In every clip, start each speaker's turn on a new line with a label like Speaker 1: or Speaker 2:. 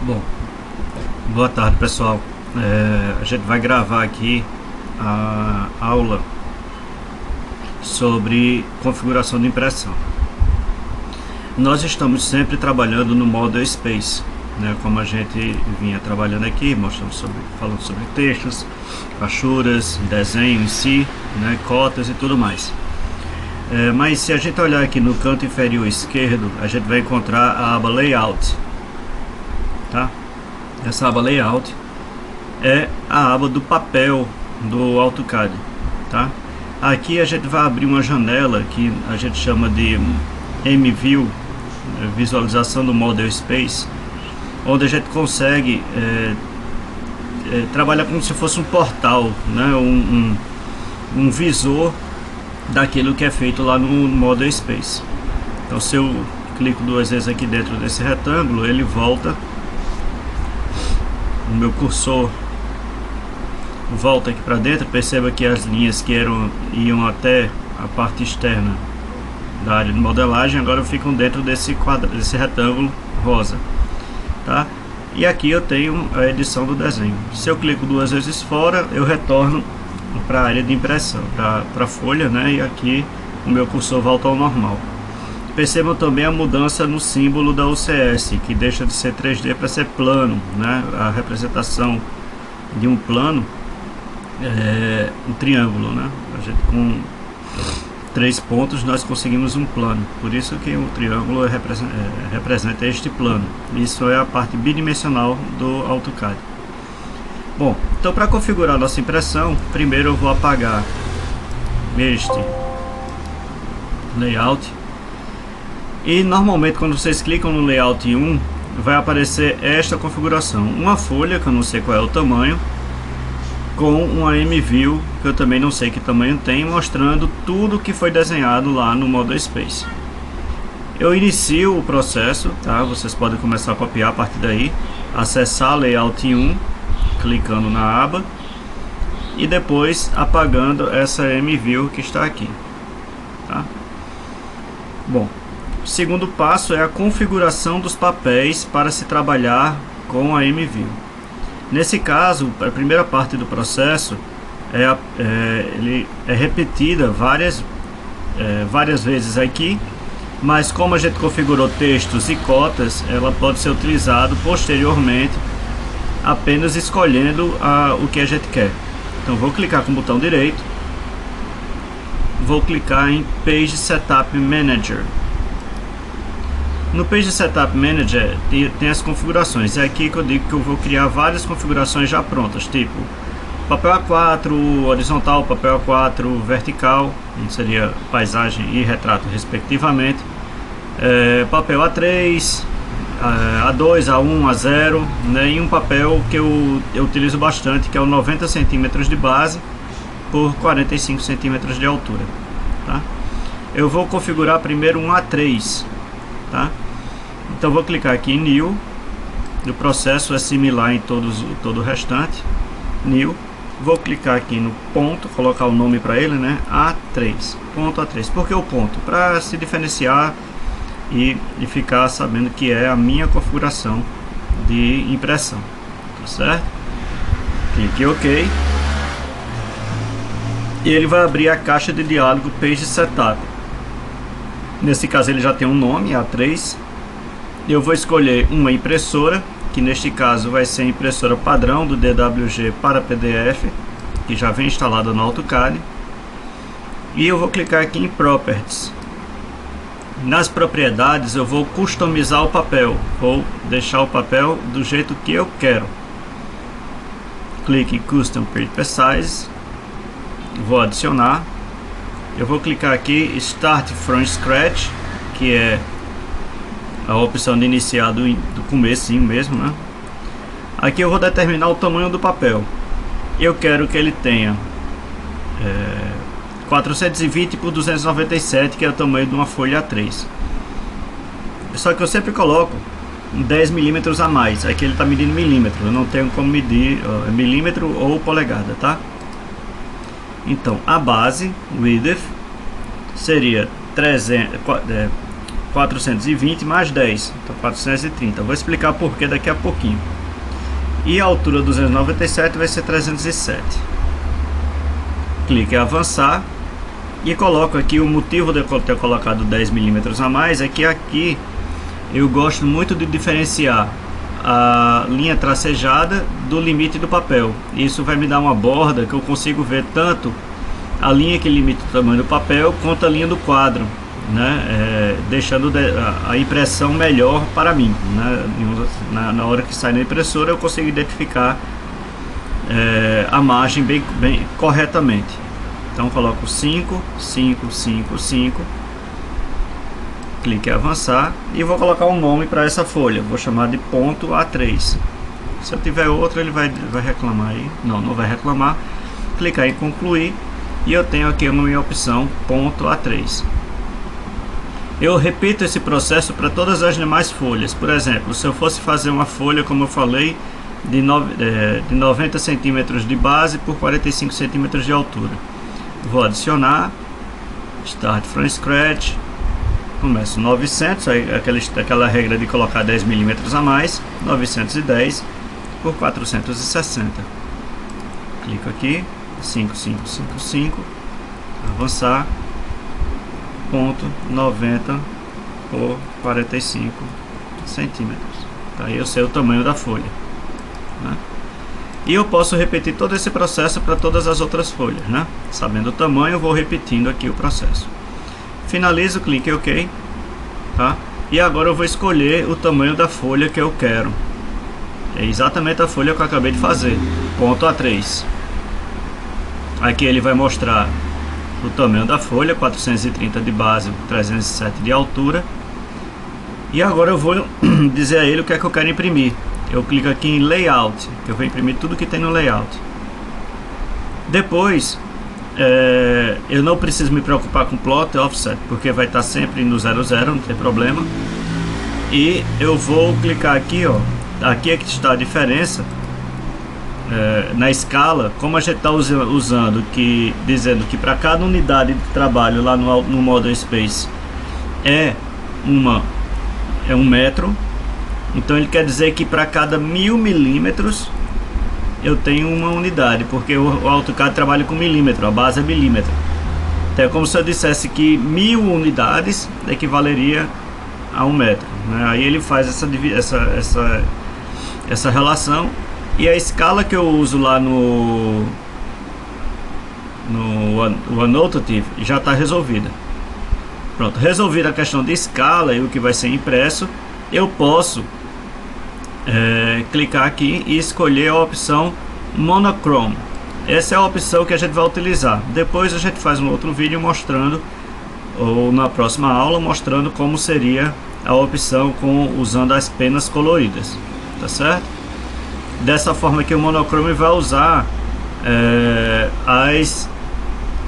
Speaker 1: Bom, boa tarde pessoal. A gente vai gravar aqui a aula sobre configuração de impressão. Nós estamos sempre trabalhando no Model Space, né, como a gente vinha trabalhando aqui, falando sobre textos, achuras, desenho em si, né, cotas e tudo mais. Mas se a gente olhar aqui no canto inferior esquerdo, a gente vai encontrar a aba Layout. Tá? Essa aba Layout é a aba do papel do AutoCAD, tá? Aqui a gente vai abrir uma janela que a gente chama de MView, visualização do Model Space, onde a gente consegue trabalhar como se fosse um portal, né? um visor daquilo que é feito lá no Model Space. Então, se eu clico duas vezes aqui dentro desse retângulo, ele volta. O meu cursor volta aqui para dentro. Perceba que as linhas que iam até a parte externa da área de modelagem agora ficam dentro desse retângulo rosa, tá? E aqui eu tenho a edição do desenho. Se eu clico duas vezes fora, eu retorno para a área de impressão, para a folha, né? E aqui o meu cursor volta ao normal. Percebam também a mudança no símbolo da UCS, que deixa de ser 3D para ser plano, né? A representação de um plano é um triângulo, né? A gente, com 3 pontos nós conseguimos um plano, por isso que o triângulo representa este plano. Isso é a parte bidimensional do AutoCAD. Bom, então para configurar nossa impressão, primeiro eu vou apagar este layout. E normalmente quando vocês clicam no layout 1, vai aparecer esta configuração: uma folha, que eu não sei qual é o tamanho, com uma MView, que eu também não sei que tamanho tem, mostrando tudo que foi desenhado lá no Model Space. Eu inicio o processo, tá? Vocês podem começar a copiar a partir daí, acessar layout 1, clicando na aba, e depois apagando essa MView que está aqui, tá? Bom, o segundo passo é a configuração dos papéis para se trabalhar com a MView. Nesse caso, a primeira parte do processo ele é repetida várias vezes aqui, mas como a gente configurou textos e cotas, ela pode ser utilizada posteriormente, apenas escolhendo o que a gente quer. Então vou clicar com o botão direito, vou clicar em Page Setup Manager. No Page Setup Manager tem as configurações. É aqui que eu digo que eu vou criar várias configurações já prontas, tipo papel A4 horizontal, papel A4 vertical, seria paisagem e retrato respectivamente, papel A3, A2, A1, A0, né? E um papel que eu utilizo bastante, que é o 90 cm de base por 45 cm de altura, tá? Eu vou configurar primeiro um A3, tá? Então vou clicar aqui em New. O processo é similar em todo o restante. New. Vou clicar aqui no ponto, colocar o nome para ele, né? A3, ponto A3. Por que o ponto? Para se diferenciar e ficar sabendo que é a minha configuração de impressão, tá certo? Clique em OK. E ele vai abrir a caixa de diálogo Page Setup. Nesse caso ele já tem um nome, A3. Eu vou escolher uma impressora, que neste caso vai ser a impressora padrão do DWG para PDF, que já vem instalada no AutoCAD. E eu vou clicar aqui em Properties. Nas propriedades eu vou customizar o papel, vou deixar o papel do jeito que eu quero. Clique em Custom Paper Size, vou adicionar. Eu vou clicar aqui Start from Scratch, que é a opção de iniciar do comecinho mesmo, né? Aqui eu vou determinar o tamanho do papel. Eu quero que ele tenha 420 por 297, que é o tamanho de uma folha A3. Só que eu sempre coloco 10 milímetros a mais. Aqui ele está medindo milímetro, eu não tenho como medir milímetro ou polegada, tá? Então a base width seria 420 mais 10, então 430. Vou explicar por que daqui a pouquinho. E a altura 297 vai ser 307. Clique em avançar e coloco aqui. O motivo de eu ter colocado 10 milímetros a mais é que aqui eu gosto muito de diferenciar a linha tracejada do limite do papel. Isso vai me dar uma borda que eu consigo ver tanto a linha que limita o tamanho do papel quanto a linha do quadro, né? Deixando a impressão melhor para mim, né? Na hora que sai na impressora eu consigo identificar a margem bem corretamente. Então coloco 5, 5, 5, 5, clique em avançar e vou colocar um nome para essa folha. Vou chamar de ponto A3. Se eu tiver outro ele vai reclamar aí. Não vai reclamar. Clicar em concluir e eu tenho aqui a minha opção ponto A3. Eu repito esse processo para todas as demais folhas. Por exemplo, se eu fosse fazer uma folha, como eu falei, de 90 centímetros de base por 45 centímetros de altura, vou adicionar, Start from Scratch, começo 900, aquela regra de colocar 10 milímetros a mais, 910 por 460. Clico aqui, 5555, avançar, ponto 90 por 45 centímetros. Tá aí eu sei o tamanho da folha, né? E eu posso repetir todo esse processo para todas as outras folhas, né? Sabendo o tamanho, eu vou repetindo aqui o processo. Finalizo, clique em OK, tá? E agora eu vou escolher o tamanho da folha que eu quero. É exatamente a folha que eu acabei de fazer, ponto A3. Aqui ele vai mostrar o tamanho da folha, 430 de base, 307 de altura. E agora eu vou dizer a ele o que é que eu quero imprimir. Eu clico aqui em Layout, que eu vou imprimir tudo que tem no Layout. Depois, eu não preciso me preocupar com Plot Offset, porque vai estar sempre no 00, não tem problema. E eu vou clicar aqui, ó. Aqui é que está a diferença. Na escala, como a gente está usando, dizendo que para cada unidade de trabalho lá no Model Space é 1 metro, então ele quer dizer que para cada 1000 milímetros eu tenho uma unidade, porque o AutoCAD trabalha com milímetro, a base é milímetro. Então é como se eu dissesse que 1000 unidades equivaleria a 1 metro, né? Aí ele faz essa relação. E a escala que eu uso lá no Annotative já está resolvida. Pronto, resolvida a questão de escala e o que vai ser impresso, eu posso clicar aqui e escolher a opção Monochrome. Essa é a opção que a gente vai utilizar. Depois a gente faz um outro vídeo mostrando, ou na próxima aula, mostrando como seria a opção usando as penas coloridas. Tá certo? Dessa forma que o Monochrome vai usar as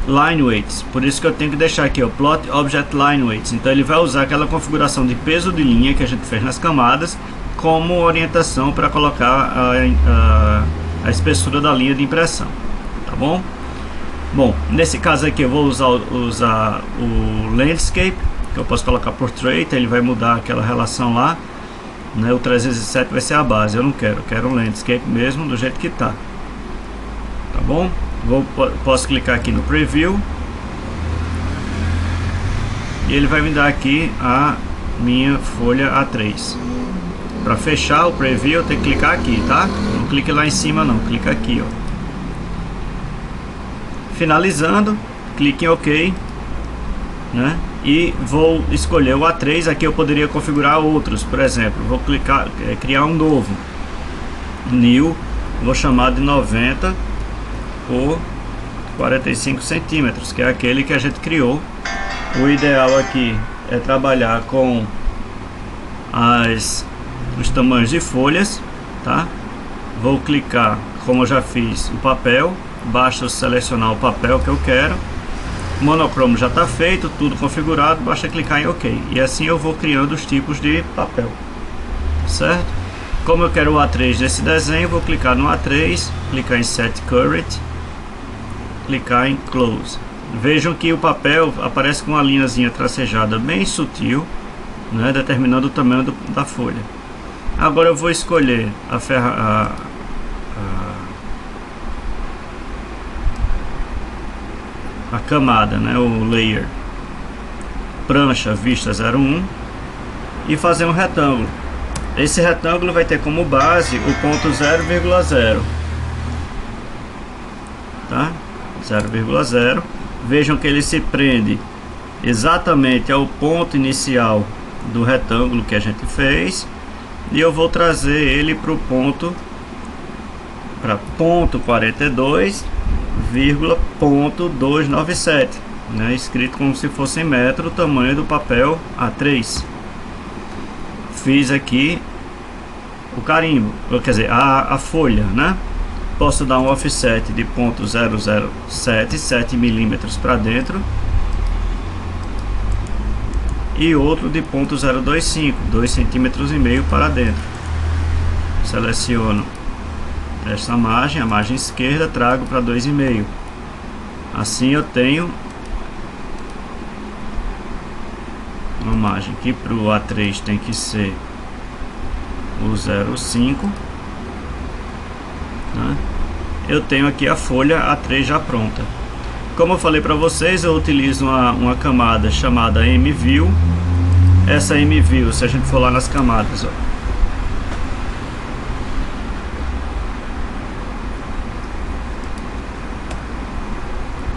Speaker 1: Line Weights. Por isso que eu tenho que deixar aqui, ó, Plot Object Line Weights. Então ele vai usar aquela configuração de peso de linha que a gente fez nas camadas como orientação para colocar a espessura da linha de impressão. Tá bom? Bom, nesse caso aqui eu vou usar o Landscape, que eu posso colocar Portrait, ele vai mudar aquela relação lá, né? O 307 vai ser a base, eu não quero, eu quero um Landscape mesmo do jeito que tá. Tá bom? Posso clicar aqui no Preview e ele vai me dar aqui a minha folha A3. Para fechar o Preview eu tenho que clicar aqui, tá? Não clique lá em cima não, clica aqui, ó. Finalizando, clique em OK, né? E vou escolher o A3. Aqui eu poderia configurar outros, por exemplo, vou clicar, criar um novo, New, vou chamar de 90 por 45 centímetros, que é aquele que a gente criou. O ideal aqui é trabalhar com os tamanhos de folhas, tá? Vou clicar, como eu já fiz, o papel, basta selecionar o papel que eu quero. O monocromo já está feito, tudo configurado, basta clicar em OK. E assim eu vou criando os tipos de papel, certo? Como eu quero o A3 desse desenho, vou clicar no A3, clicar em Set Current, clicar em Close. Vejam que o papel aparece com uma linhazinha tracejada bem sutil, né, determinando o tamanho da folha. Agora eu vou escolher a camada, né, o layer, prancha vista 01, e fazer um retângulo. Esse retângulo vai ter como base o ponto 0,0, tá? 0,0. Vejam que ele se prende exatamente ao ponto inicial do retângulo que a gente fez, e eu vou trazer ele para o ponto 42,297, né? Escrito como se fosse em metro, o tamanho do papel A3. Fiz aqui o carimbo, quer dizer, a folha, né? Posso dar um offset de 0,077, 7 milímetros para dentro, e outro de 0,025, 2,5 centímetros para dentro. Seleciono esta margem, a margem esquerda, trago para 2,5. Assim eu tenho uma margem que para o A3 tem que ser o 0,5, né? Eu tenho aqui a folha A3 já pronta. Como eu falei para vocês, eu utilizo uma camada chamada M-View. Essa M-View, se a gente for lá nas camadas, ó,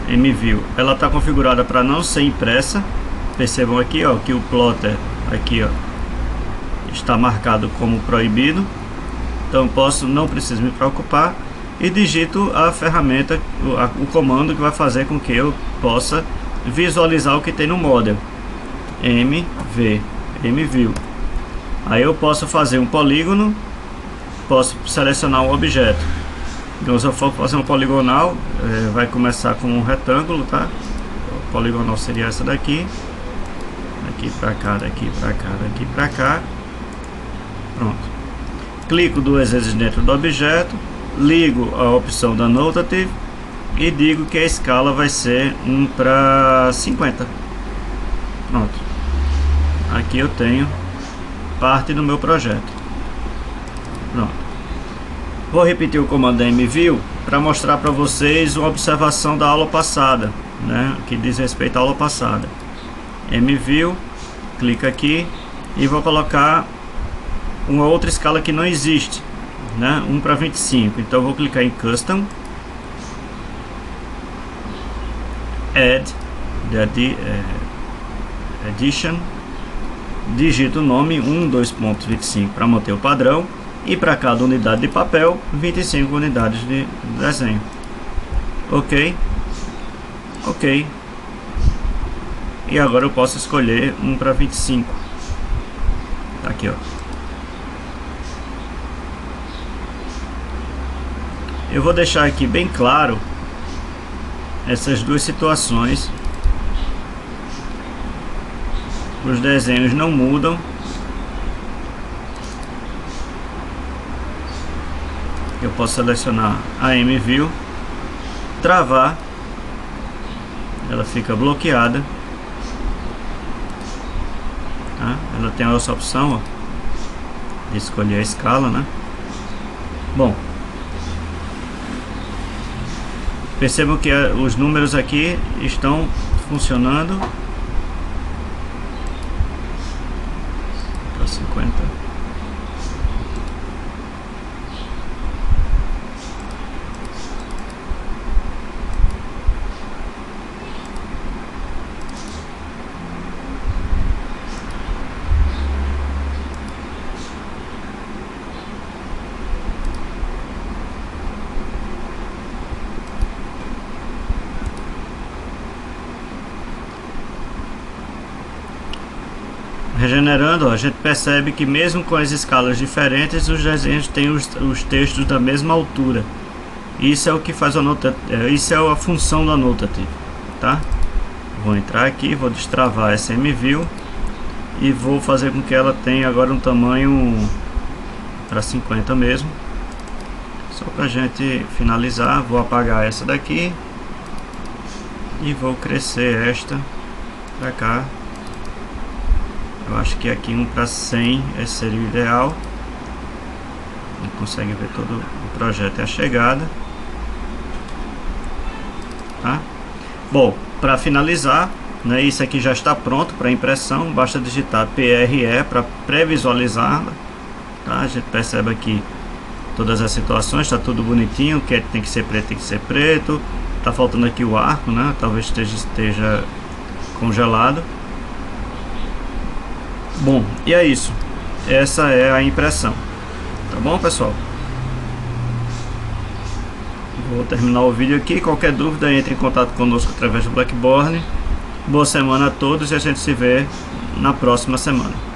Speaker 1: M-View, ela está configurada para não ser impressa. Percebam aqui, ó, que o plotter aqui, ó, está marcado como proibido. Então não preciso me preocupar, e digito a ferramenta, o comando que vai fazer com que eu possa visualizar o que tem no model. M-View. Aí eu posso fazer um polígono, posso selecionar um objeto. Então, se eu for fazer um poligonal, vai começar com um retângulo, tá? O poligonal seria essa daqui, daqui para cá, daqui para cá, daqui para cá. Pronto. Clico 2 vezes dentro do objeto, ligo a opção da Notative e digo que a escala vai ser 1:50. Pronto. Aqui eu tenho parte do meu projeto. Pronto. Vou repetir o comando da M-View para mostrar para vocês uma observação da aula passada, né, que diz respeito à aula passada. M-View, clica aqui e vou colocar uma outra escala que não existe, né, 1:25. Então eu vou clicar em Custom, Add Addition, digito o nome 2.25 para manter o padrão, e para cada unidade de papel 25 unidades de desenho. Ok, e agora eu posso escolher 1:25. Tá aqui, ó. Eu vou deixar aqui bem claro essas duas situações. Os desenhos não mudam. Eu posso selecionar a M-View, travar, ela fica bloqueada, tá? Ela tem essa opção, ó, de escolher a escala, né? Bom, percebam que os números aqui estão funcionando para 50. Regenerando, ó, a gente percebe que mesmo com as escalas diferentes, os desenhos têm os textos da mesma altura. Isso é o que faz isso é a função da Notative, tá? Vou entrar aqui, vou destravar essa M-View e vou fazer com que ela tenha agora um tamanho para 50 mesmo. Só pra gente finalizar, vou apagar essa daqui e vou crescer esta para cá Eu acho que aqui 1 para 100 esse seria o ideal. A gente consegue ver todo o projeto e a chegada. Tá? Bom, para finalizar, né, isso aqui já está pronto para impressão. Basta digitar PRE para pré-visualizar. Tá? A gente percebe aqui todas as situações, está tudo bonitinho. O que tem que ser preto tem que ser preto. Tá faltando aqui o arco, né? Talvez esteja congelado. Bom, e é isso. Essa é a impressão. Tá bom, pessoal? Vou terminar o vídeo aqui. Qualquer dúvida, entre em contato conosco através do Blackboard. Boa semana a todos e a gente se vê na próxima semana.